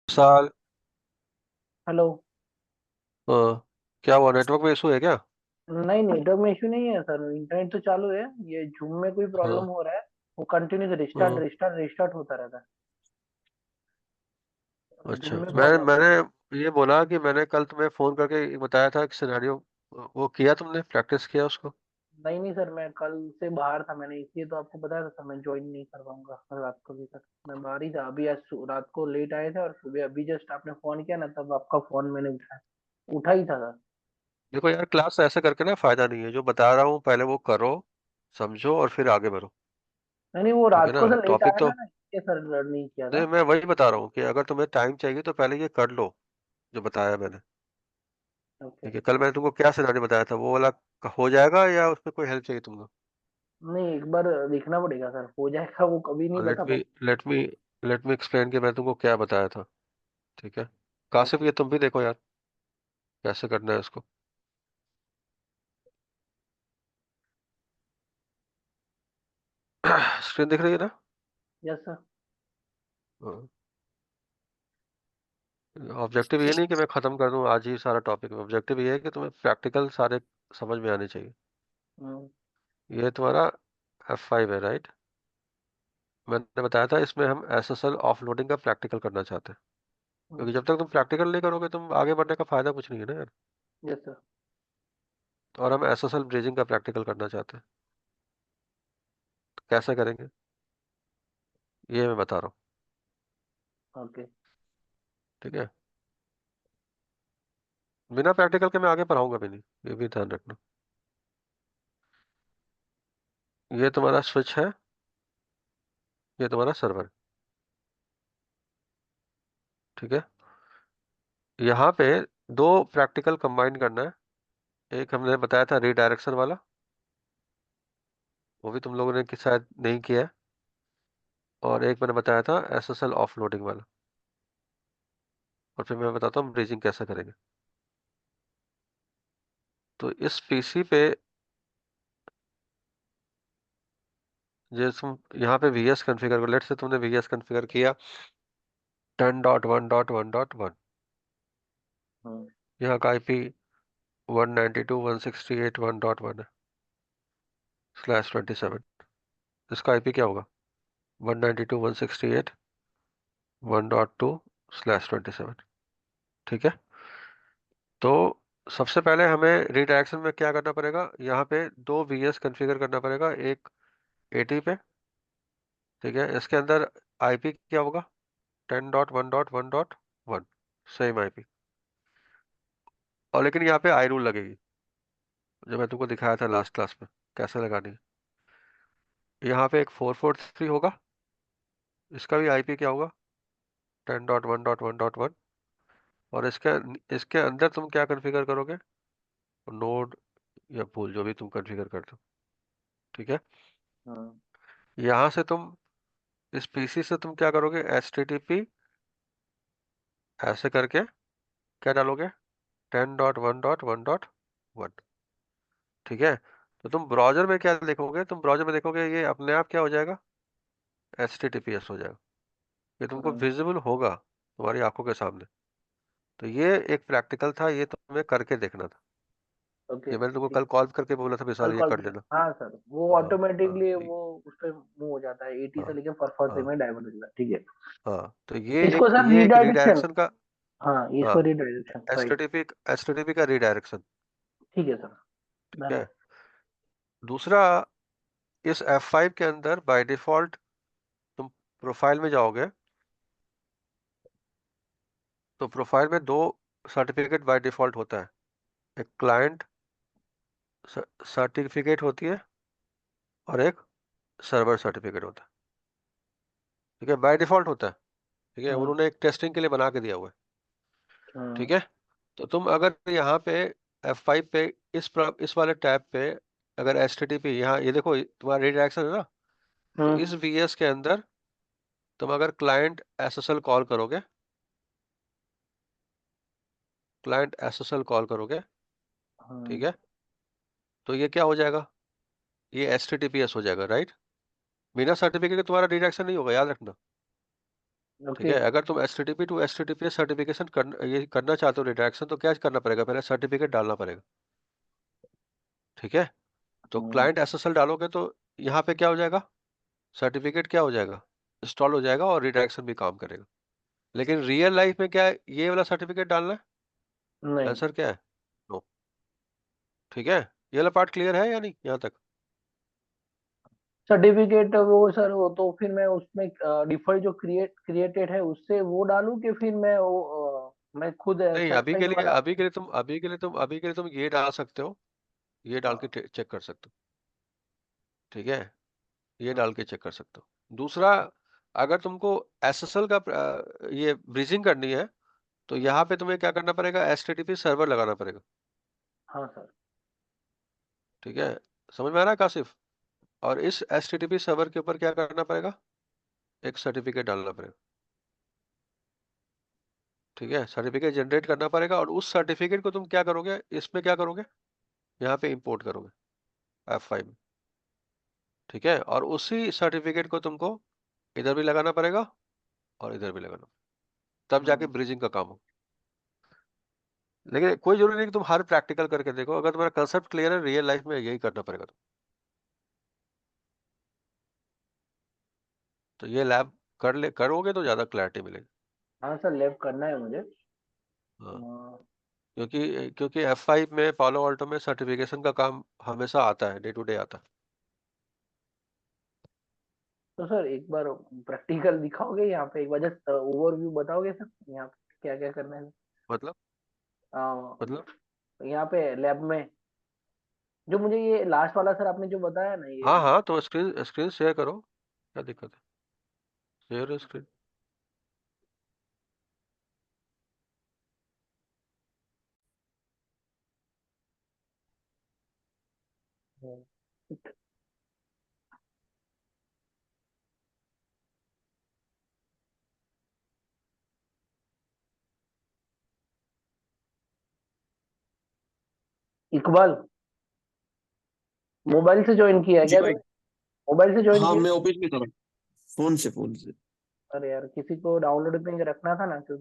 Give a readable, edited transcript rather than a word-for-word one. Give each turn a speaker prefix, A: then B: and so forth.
A: साल।
B: हेलो।
A: क्या हुआ, नेटवर्क में इशू है क्या?
B: नहीं, नेटवर्क में इशू नहीं है सर, इंटरनेट तो चालू है। ये जूम में कोई प्रॉब्लम
A: हाँ।
B: हो रहा है। वो कंटिन्यूस रिस्टार्ट
A: हाँ।
B: रिस्टार्ट रिस्टार्ट होता रहता है। जूम
A: अच्छा,
B: में
A: मैं
B: प्रॉब्लम है।
A: मैंने ये बोला कि मैंने कल तुम्हें फोन करके बताया था कि सिनेरियो वो किया, तुमने प्रैक्टिस किया उसको?
B: नहीं नहीं सर, मैं कल से बाहर था, मैंने इसलिए तो आपको बताया था सर, मैं ज्वाइन नहीं कर पाऊंगा कल रात को भी सर। मैं बाहर ही था अभी, आज रात को लेट आए थे और सुबह अभी जस्ट आपने फोन किया ना, तब आपका फोन मैंने उठाया। उठा ही था सर।
A: देखो यार, क्लास ऐसे करके ना फायदा नहीं है। जो बता रहा हूँ पहले वो करो, समझो और फिर आगे बढ़ो।
B: नहीं नहीं, वो
A: ठीक है
B: रात
A: ना?
B: को सर लेट
A: टॉपिक
B: आया
A: तो
B: था ना, इसलिए सर नहीं किया था।
A: नहीं, मैं वही बता रहा हूँ कि अगर तुम्हें टाइम चाहिए तो पहले ये कर लो जो बताया मैंने।
B: ओके।
A: ठीक है, कल मैंने तुमको क्या सिनेरियो बताया था, वो वाला हो जाएगा या उसमें कोई हेल्प चाहिए तुमको?
B: नहीं, एक बार देखना पड़ेगा सर, हो जाएगा, वो कभी नहीं
A: लेट
B: बता
A: मी
B: पाऊंगा।
A: Let me let me explain कि मैं तुमको क्या बताया था। ठीक है, काशिफ ये तुम भी देखो यार, कैसे करना है इसको। स्क्रीन दिख रही है ना?
B: Yes sir.
A: ऑब्जेक्टिव ये नहीं कि मैं खत्म कर दूं आज ही सारा टॉपिक। ऑब्जेक्टिव ये है कि तुम्हें प्रैक्टिकल सारे समझ में आने चाहिए।
B: हम्म।
A: ये तुम्हारा F5 है, राइट? मैंने बताया था इसमें हम SSL ऑफलोडिंग का प्रैक्टिकल करना चाहते हैं, क्योंकि जब तक तुम प्रैक्टिकल नहीं करोगे तुम आगे बढ़ने का फायदा कुछ नहीं है ना यार।
B: Yes sir.
A: और हम SSL ब्रिजिंग का प्रैक्टिकल करना चाहते हैं, तो कैसे करेंगे ये मैं बता रहा हूँ।
B: ओके।
A: ठीक है, बिना प्रैक्टिकल के मैं आगे पढ़ाऊंगा भी नहीं, ये भी ध्यान रखना। ये तुम्हारा स्विच है, ये तुम्हारा सर्वर है। ठीक है, यहाँ पे दो प्रैक्टिकल कंबाइन करना है। एक हमने बताया था रीडायरेक्शन वाला, वो भी तुम लोगों ने शायद नहीं किया है। और एक मैंने बताया था SSL ऑफलोडिंग वाला। और फिर मैं बताता हूँ ब्रीजिंग कैसे करेंगे। तो इस पीसी पे जैसे तुम यहाँ पे VS कॉन्फ़िगर कर, लेट से तुमने VS कॉन्फ़िगर किया 10.1.1.1।
B: हम्म।
A: यहाँ का IP 192.168.1.1 है /27। इसका IP क्या होगा? 192.168.1.2/27। ठीक है, तो सबसे पहले हमें रिडायरेक्शन में क्या करना पड़ेगा, यहाँ पे दो VS कॉन्फ़िगर करना पड़ेगा। एक 80 पे, ठीक है, इसके अंदर IP क्या होगा? 10.1.1.1, सेम IP। और लेकिन यहाँ पे आई रूल लगेगी, जो मैं तुमको दिखाया था लास्ट क्लास में कैसे लगानी है। यहाँ पे एक 443 होगा, इसका भी IP क्या होगा? 10.1.1.1। और इसके अंदर तुम क्या कॉन्फ़िगर करोगे? नोड या पूल, जो भी तुम कॉन्फ़िगर करते हो। ठीक है,
B: हम्म।
A: यहाँ से तुम इस PC से तुम क्या करोगे? HTTP ऐसे करके क्या डालोगे? 10.1.1.1। ठीक है, तो तुम ब्राउजर में क्या देखोगे? तुम ब्राउजर में देखोगे ये अपने आप क्या हो जाएगा? HTTPS हो जाएगा। ये तुमको
B: हम्म।
A: विजिबल होगा तुम्हारी आंखों के सामने। तो ये एक प्रैक्टिकल था, ये तुम्हें करके देखना था।
B: ओके।
A: ये मैंने तुमको
B: ठीक।
A: कल कॉल करके बोला था
B: कल
A: विशाल, ये
B: कॉल
A: कर
B: किया
A: देना।
B: था, हाँ सर, वो
A: हाँ। हाँ।
B: ऑटोमेटिकली वो उस पे मूव हो जाता है, 80
A: हाँ।
B: से लेके फॉर
A: हाँ।
B: में डाइवर्ट हो जाता है। ठीक है।
A: हाँ, तो ये
B: इसको
A: एक
B: सर
A: ये एक
B: रीडायरेक्शन।
A: रिडायरेक्शन का।
B: हाँ,
A: हाँ,
B: इसको रीडायरेक्शन, राइट।
A: एचटीटीपी का रिडायरेक्शन।
B: ठीक है सर।
A: ठीक
B: डन।
A: है, दूसरा, इस F5 के अंदर बाय डिफॉल्ट तुम प्रोफाइल में जाओगे तो प्रोफाइल में दो सर्टिफिकेट बाय डिफॉल्ट होता है। एक क्लाइंट सर्टिफिकेट होती है और एक सर्वर सर्टिफिकेट होता है। ठीक है, बाय डिफॉल्ट होता है। ठीक है,
B: हम्म।
A: उन्होंने एक टेस्टिंग के लिए बना के दिया हुआ है।
B: हम्म।
A: ठीक है, तो तुम अगर यहाँ पे F5 पे इस वाले टैब पे अगर HTTP, यहाँ ये देखो तुम्हारा रिडायरेक्शन है ना, तो
B: हम्म।
A: इस VS के अंदर तुम अगर क्लाइंट SSL कॉल करोगे, क्लाइंट SSL कॉल करोगे, ठीक
B: हम्म।
A: है, तो ये क्या हो जाएगा? ये HTTPS हो जाएगा, राइट? बिना सर्टिफिकेट के तुम्हारा रिडायरेक्शन नहीं होगा, याद रखना। ठीक
B: ओके।
A: है, अगर तुम HTTP टू HTTPS सर्टिफिकेशन ये करना चाहते हो रिडायरेक्शन, तो क्या करना पड़ेगा, पहले सर्टिफिकेट डालना पड़ेगा। ठीक है, तो
B: हम्म,
A: क्लाइंट SSL डालोगे तो यहाँ पे क्या हो जाएगा, सर्टिफिकेट क्या हो जाएगा, इंस्टॉल हो जाएगा और रिडायरेक्शन भी काम करेगा। लेकिन रियल लाइफ में क्या है, ये वाला सर्टिफिकेट डालना है?
B: नहीं।
A: आंसर क्या है, नो। ठीक है, ये वाला पार्ट क्लियर है या नहीं यहाँ तक?
B: सर्टिफिकेट वो सर, वो तो फिर मैं उसमें डिफॉल्ट जो क्रिएटेड है उससे वो डालूं कि फिर मैं वो मैं खुद
A: नहीं,
B: सेल्फ साइन वाला।
A: अभी के लिए तुम ये डाल सकते हो, ये डाल
B: हाँ।
A: के चेक कर सकते हो। ठीक है, ये
B: हाँ।
A: डाल के चेक कर सकते हो। दूसरा, अगर तुमको SSL का ये ब्रीजिंग करनी है, तो यहाँ पे तुम्हें क्या करना पड़ेगा, HTTP सर्वर लगाना पड़ेगा।
B: हाँ सर।
A: ठीक है, समझ में आ रहा है काशिफ? और इस HTTP सर्वर के ऊपर क्या करना पड़ेगा, एक सर्टिफिकेट डालना पड़ेगा। ठीक है, सर्टिफिकेट जनरेट करना पड़ेगा, और उस सर्टिफिकेट को तुम क्या करोगे, इसमें क्या करोगे, यहाँ पे इंपोर्ट करोगे F5 में। ठीक है, और उसी सर्टिफिकेट को तुमको इधर भी लगाना पड़ेगा और इधर भी लगाना, तब जाके
B: हम्म।
A: ब्रिजिंग का काम हो। लेकिन कोई जरूरी नहीं कि तुम हर प्रैक्टिकल करके देखो, अगर तुम्हारा कंसेप्ट क्लियर है, रियल लाइफ में यही करना पड़ेगा तो ये लैब करोगे तो ज्यादा क्लैरिटी मिलेगी।
B: हाँ सर, लैब करना है मुझे।
A: हाँ,
B: अ,
A: क्योंकि F5 में, पालो ऑल्टो में सर्टिफिकेशन का काम हमेशा आता है, डे टू डे आता है।
B: तो सर एक बार प्रैक्टिकल दिखाओगे यहाँ पे, एक बार जस्ट ओवरव्यू बताओगे सर यहाँ पे क्या क्या करना है।
A: मतलब
B: अ,
A: मतलब
B: यहाँ पे लैब में जो मुझे ये लास्ट वाला सर आपने जो बताया ना ये।
A: हाँ हाँ, तो स्क्रीन स्क्रीन शेयर करो, क्या दिक्कत है, शेयर स्क्रीन।
B: इकबाल, मोबाइल से ज्वाइन किया है
C: जी
B: क्या
C: भाई।
B: तूने? मोबाइल से ज्वाइन
C: हाँ
B: किया?
C: मैं ओपन भी कर रहा हूँ, फोन से।
B: अरे यार, किसी को डाउनलोड करके रखना था ना, क्योंकि